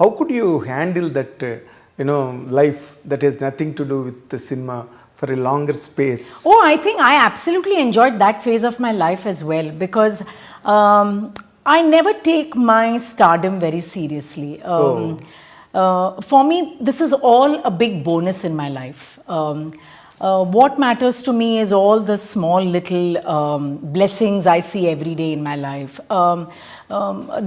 how could you handle that, life that has nothing to do with the cinema for a longer space? Oh, I think I absolutely enjoyed that phase of my life as well, because I never take my stardom very seriously. For me, this is all a big bonus in my life. What matters to me is all the small little blessings I see every day in my life.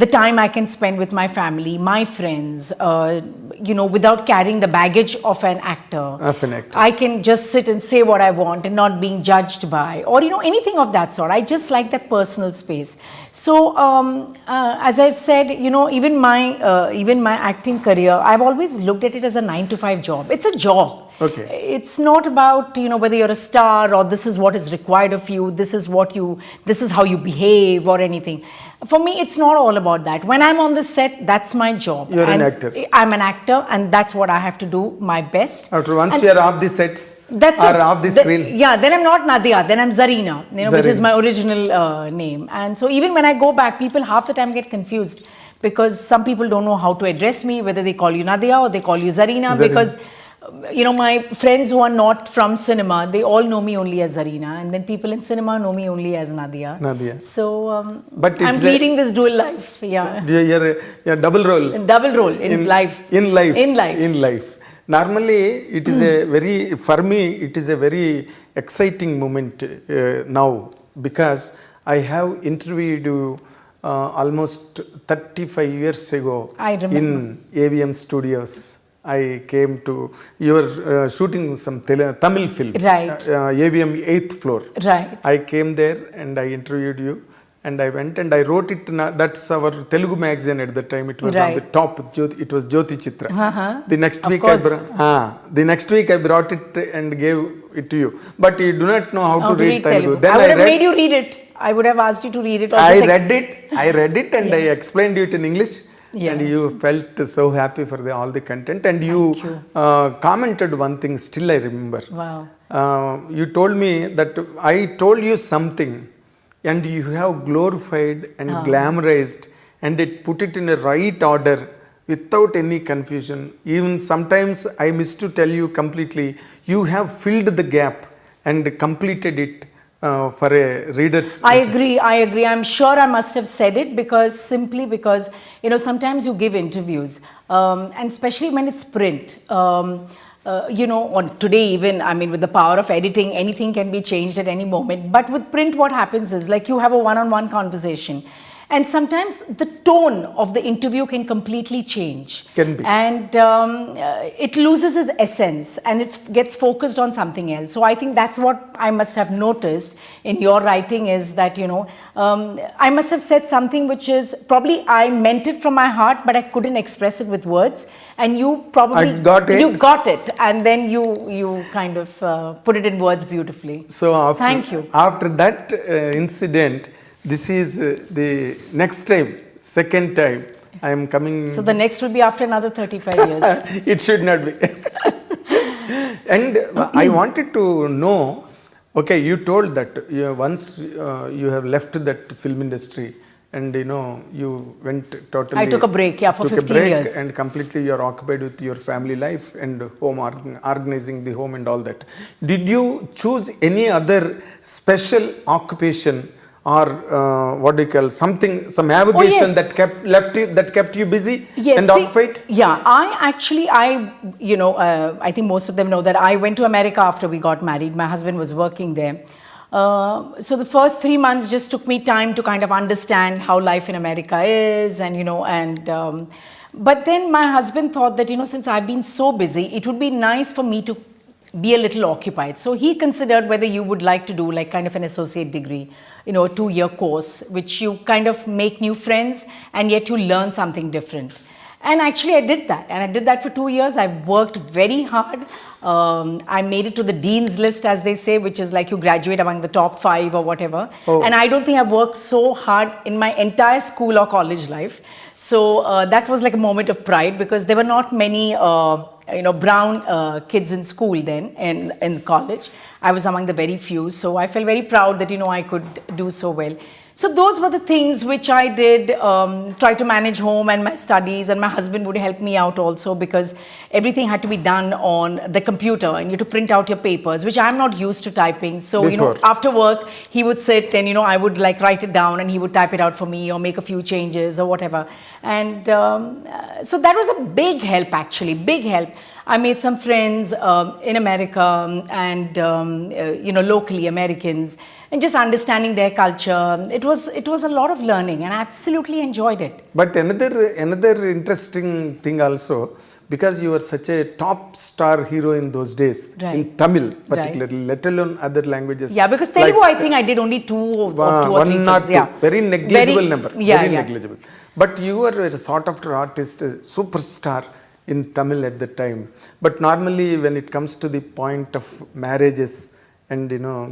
The time I can spend with my family, my friends, without carrying the baggage of an actor. I can just sit and say what I want and not being judged by, or anything of that sort. I just like that personal space. So as I said, even my acting career, I've always looked at it as a 9-to-5 job. It's a job. Okay. It's not about whether you're a star or this is what is required of you, this is how you behave or anything. For me, it's not all about that. When I'm on the set, that's my job. You're an actor. I'm an actor, and that's what I have to do my best. After once you're off the sets or off the screen. Then I'm not Nadhiya, then I'm Zarina, which is my original name. And so even when I go back, people half the time get confused because some people don't know how to address me, whether they call you Nadhiya or they call you Zarina. Because my friends who are not from cinema, they all know me only as Zarina, and then people in cinema know me only as Nadhiya. So but I'm leading this dual life. Yeah. You're double role. Double role in life. In life. Normally, it is for me, it is a very exciting moment now, because I have interviewed you almost 35 years ago in AVM Studios. I came to, you were shooting some Tamil film, right? AVM 8th floor. Right. I came there and I interviewed you, and I went and I wrote it. That's our Telugu magazine at the time. It was on the top. It was Jyoti Chitra. The next week I brought it and gave it to you. But you do not know how to read Telugu. Then I would have made you read it. I would have asked you to read it. I read it and I explained it in English. Yeah. And you felt so happy for all the content, and you commented one thing, still I remember. Wow. You told me that I told you something and you have glorified and glamorized and put it in a right order without any confusion. Even sometimes I miss to tell you completely, you have filled the gap and completed it. For a reader's I agree. I'm sure I must have said it simply because sometimes you give interviews and especially when it's print, on today even, with the power of editing, anything can be changed at any moment. But with print, what happens is like you have a one-on-one conversation. And sometimes the tone of the interview can completely change. Can be. And it loses its essence and it gets focused on something else. So I think that's what I must have noticed in your writing is that, I must have said something which is probably I meant it from my heart, but I couldn't express it with words. And you probably you got it, and then you kind of put it in words beautifully. So thank you. After that incident, this is the next time, second time I am coming. So the next will be after another 35 years. It should not be. And I wanted to know, okay, you told that once you have left that film industry and you went totally. I took a break, for 15 years. And completely you are occupied with your family life and home, organizing the home and all that. Did you choose any other special occupation? Or some avocation that kept you busy and occupied? Yeah, I think most of them know that I went to America after we got married. My husband was working there. So the first 3 months just took me time to kind of understand how life in America is, and but then my husband thought that since I've been so busy, it would be nice for me to be a little occupied. So he considered whether you would like to do like kind of an associate degree, a 2-year course, which you kind of make new friends and yet you learn something different. And actually I did that, and I did that for 2 years. I worked very hard. I made it to the dean's list, as they say, which is like you graduate among the top 5 or whatever. And I don't think I've worked so hard in my entire school or college life. So that was like a moment of pride, because there were not many brown kids in school then, in college. I was among the very few, so I felt very proud that I could do so well. So those were the things which I did, try to manage home and my studies, and my husband would help me out also because everything had to be done on the computer and you had to print out your papers, which I'm not used to typing. So, Before. after work, he would sit and, I would like write it down and he would type it out for me or make a few changes or whatever. And so that was a big help actually, big help. I made some friends in America and, locally Americans, and just understanding their culture. It was a lot of learning and I absolutely enjoyed it. But another interesting thing also, because you were such a top star hero in those days, Right. in Tamil particularly, let alone other languages. Yeah, because Telugu, I think I did only two or three one or films. two, Yeah. very negligible number, Yeah, very yeah. negligible. But you were a sought after artist, a superstar in Tamil at the time. But normally when it comes to the point of marriages and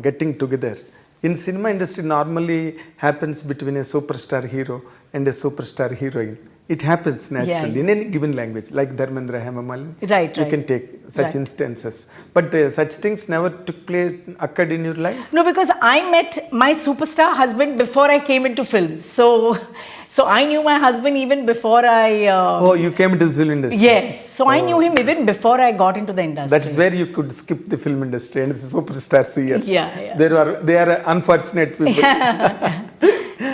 getting together, in cinema industry normally happens between a superstar hero and a superstar heroine. It happens naturally in any given language, like Dharmendra Hemamalini. Right, You right. can take such instances. But such things never occurred in your life? No, because I met my superstar husband before I came into films. So I knew my husband even before I... Oh, you came into the film industry? Yes. So I knew him even before I got into the industry. That is where you could skip the film industry and the superstar seers. Yeah. They are unfortunate people.